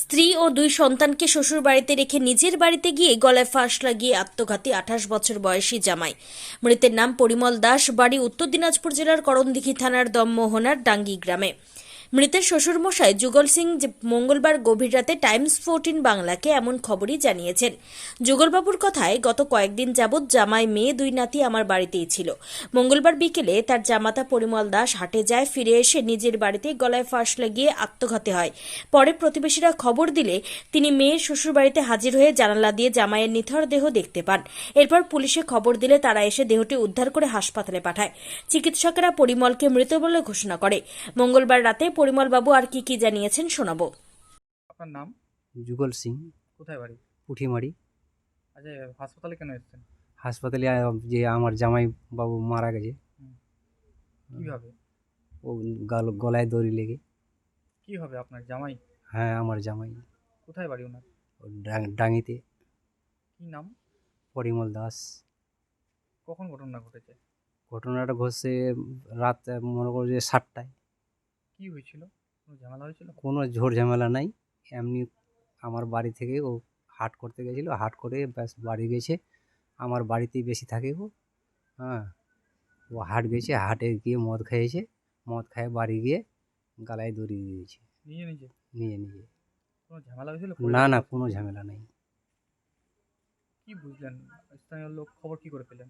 স্ত্রী ও দুই সন্তানকে শ্বশুর বাড়িতে রেখে নিজের বাড়িতে গিয়ে গলায় ফাঁস লাগিয়ে আত্মঘাতী 28 বছর বয়সী জামাই। মৃতের নাম পরিমল দাস, বাড়ি উত্তর দিনাজপুর জেলার করণদিঘি থানার দমমোহনার ডাঙ্গি গ্রামে। মৃতের শ্বশুরমশাই যুগল সিং মঙ্গলবার গভীর রাতে টাইমস 14 বাংলাকে এমন খবরই জানিয়েছেন। যুগলবাবুর কথায়, গত কয়েকদিন যাবৎ জামাই, মেয়ে, দুই নাতি আমার বাড়িতেই ছিল। মঙ্গলবার বিকেলে তার জামাতা পরিমল দাস হাটে যায়, ফিরে এসে নিজের বাড়িতে গলায় ফাঁস লাগিয়ে আত্মঘাতী হয়। পরে প্রতিবেশীরা খবর দিলে তিনি মেয়ের শ্বশুর বাড়িতে হাজির হয়ে জানালা দিয়ে জামাইয়ের নিথর দেহ দেখতে পান। এরপর পুলিশে খবর দিলে তারা এসে দেহটি উদ্ধার করে হাসপাতালে পাঠায়। চিকিৎসকেরা পরিমলকে মৃত বলে ঘোষণা করে। মঙ্গলবার রাতে পরিমল বাবু আর কি জানিয়েছেন শোনাবো। আপনার নাম? যুগল সিং। কোথায় বাড়ি? পুঠিমারি। আচ্ছা, হাসপাতালে কেন এসেছেন? হাসপাতালে যে আমার জামাই বাবু মারা গেছে। কিভাবে? ও গলায় দড়ি লেগে। কি হবে আপনার জামাই? হ্যাঁ, আমার জামাই। কোথায় বাড়ি ওনার? ডাঙ্গিতে। কি নাম? পরিমল দাস। কখন ঘটনা ঘটেছে? ঘটনাটা ঘটছে রাত, মনে করো যে 7টায়। কি হয়েছিল? কোনো ঝামেলা হয়েছিল? কোনো ঝোড় ঝামেলা নাই, এমনি আমার বাড়ি থেকে ও হাট করতে গেছিলো, হাট করে ব্যাস বাড়ি গেছে। আমার বাড়িতেই বেশি থাকে ও। হ্যাঁ, ও হাট গেছে, হাটে গিয়ে মদ খেয়েছে, মদ খেয়ে বাড়ি গিয়ে গলায় দড়ি দিয়েছে নিজে নিজে? নিজে। কোনো ঝামেলা হয়েছিল? না, কোনো ঝামেলা নেই। কি বুঝলেন? স্থানীয় লোক খবর কি করে পেলেন?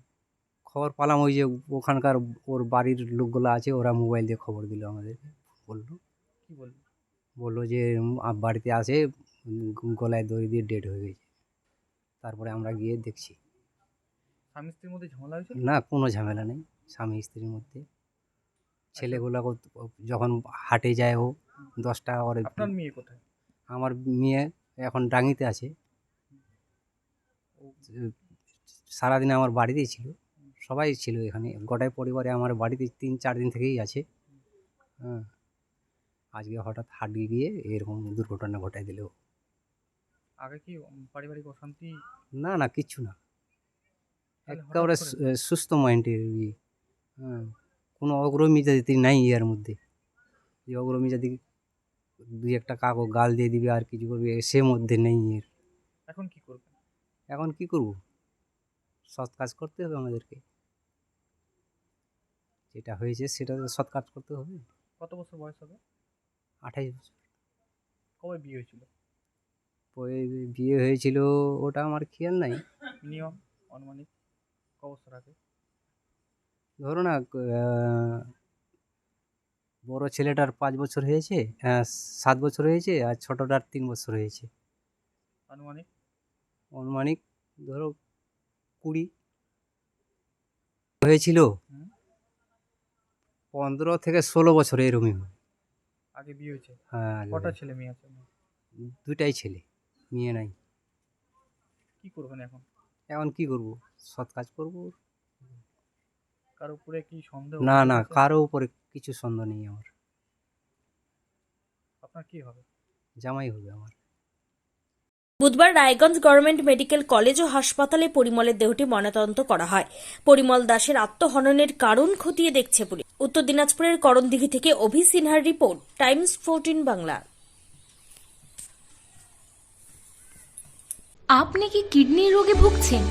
খবর পেলাম ওই যে ওখানকার ওর বাড়ির লোকগুলো আছে, ওরা মোবাইল দিয়ে খবর দিল আমাদেরকে। কি বললো? বললো যে বাড়িতে আসে, গলায় দড়ি দিয়ে ডেড হয়ে গেছে। তারপরে আমরা গিয়ে দেখছি। স্বামী স্ত্রীর মধ্যে ঝামেলা হয়েছিল? না, কোনো ঝামেলা নেই স্বামী স্ত্রীর মধ্যে। ছেলেগুলো যখন হাটে যায় ও 10 টাকা করে। আপনার মেয়ে কোথায়? আমার মেয়ে এখন ডাঙ্গিতে আছে। সারাদিন আমার বাড়িতেই ছিল, সবাই ছিল এখানে, গোটাই পরিবারে আমার বাড়িতে 3-4 দিন থেকেই আছে। হ্যাঁ, আজকে হঠাৎ হাটে গিয়ে এরকম দুর্ঘটনা ঘটাই দিল। আগে কি পারিবারিক অশান্তি? না, কিচ্ছু না, তাহলে হঠাৎ একেবারে করে? সুস্থ মাইন্ডের। হ্যাঁ, কোনো অগ্রমিজাতি নাই এর মধ্যে, যে অগ্রমিজাতি দুই একটা কাকো গাল দিয়ে দিবে আর কিছু করবে, সে মধ্যে নেই এর। এখন কি করবেন? এখন কি করব? সৎ কাজ করতে হবে আমাদেরকে, যেটা হয়েছে সেটা তো সৎ কাজ করতে হবে। কত বছর বয়স হবে? 28 বছর। কবে বিয়ে হয়েছিল? বিয়ে হয়েছিল ওটা আমার খেয়াল নাই। মিনিমাম আনুমানিক ক বছর আগে? ধরো না, বড় ছেলেটার 5 বছর হয়েছে, 7 বছর হয়েছে, আর ছোটটার 3 বছর হয়েছে। অনুমানিক ধরো 20 হয়েছিল। 15 থেকে 16 বছর এরকমই হবে। আগে বিয়ে হয়েছে? হ্যাঁ। কটা ছেলে মেয়ে আছে? 2টাই ছেলে, মেয়ে নাই। কি করবেন এখন? এখন কি করব? সৎ কাজ করব। কারো উপরে কি সন্দেহ? না, কারো উপরে কিছু সন্দেহ নেই আমার। আপনার কি হবে? জামাই হবে আমার। বুধবার রায়গঞ্জ গভর্নমেন্ট মেডিকেল কলেজ ও হাসপাতালে পরিমলের দেহটি ময়নাতদন্ত করা হয়। পরিমল দাসের আত্মহননের কারণ খতিয়ে দেখছে পুলিশ। উত্তর দিনাজপুরের করণদিঘি থেকে অভি সিনহার রিপোর্ট, টাইমস 14 বাংলা। আপনি কি কিডনি রোগে ভুগছেন?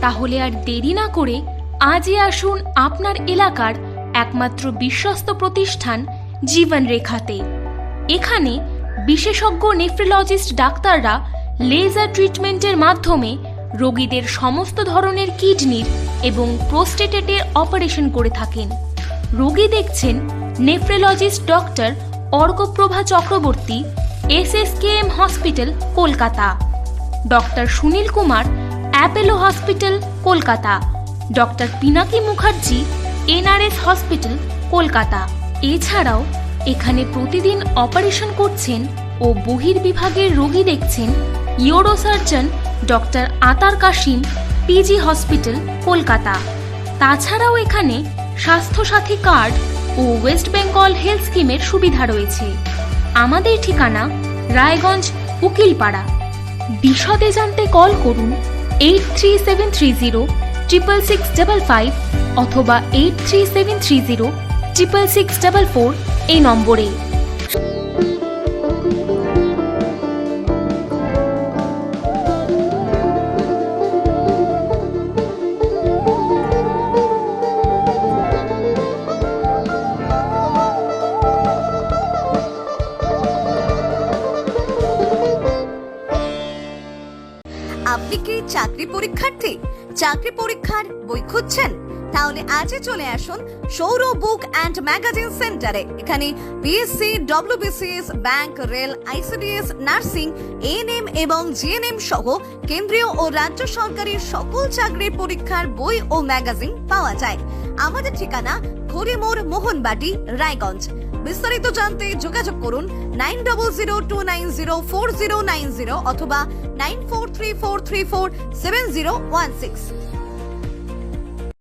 তাহলে আর দেরি না করে আজই আসুন আপনার এলাকার একমাত্র বিশ্বস্ত প্রতিষ্ঠান জীবন রেখাতে। এখানে বিশেষজ্ঞ নেফ্রোলজিস্ট ডাক্তাররা লেজার ট্রিটমেন্টের মাধ্যমে রোগীদের সমস্ত ধরনের কিডনির এবং প্রোস্টেটেটের অপারেশন করে থাকেন। রোগী দেখছেন nephrologist doctor Arkaprabha Chakraborty, SSKM hospital, Kolkata; doctor Sunil Kumar, Apollo hospital, Kolkata; doctor Pinaki Mukherjee, NRS hospital, Kolkata. এছাড়াও এখানে প্রতিদিন অপারেশন করছেন ও বহির্বিভাগের রোগী দেখছেন ইউরোসার্জন ডক্টর আতার কাশিম, PG হসপিটাল, কলকাতা। তাছাড়াও এখানে স্বাস্থ্যসাথী কার্ড ও ওয়েস্ট বেঙ্গল হেলথ স্কিমের সুবিধা রয়েছে। আমাদের ঠিকানা রায়গঞ্জ, উকিলপাড়া। বিশদে জানতে কল করুন 8373066655 অথবা 8373066644 এই নম্বরে। কি চাকরি পরীক্ষার্থী? চাকরি পরীক্ষার বই খুঁজছেন? তাহলে আজই চলে আসুন সৌর বুক অ্যান্ড ম্যাগাজিন সেন্টারে। এখানে BSc, WBCS, bank, rail, ICDS, nursing, ANM এবং জিএনএম সহ কেন্দ্রীয় ও রাজ্য সরকারের সকল চাকরির পরীক্ষার বই ও ম্যাগাজিন পাওয়া যায়। আমাদের ঠিকানা খড়িমোড়, মোহনবাটি, রায়গঞ্জ। বিস্তারিত জানতে যোগাযোগ করুন 9002904090 অথবা 9434347016।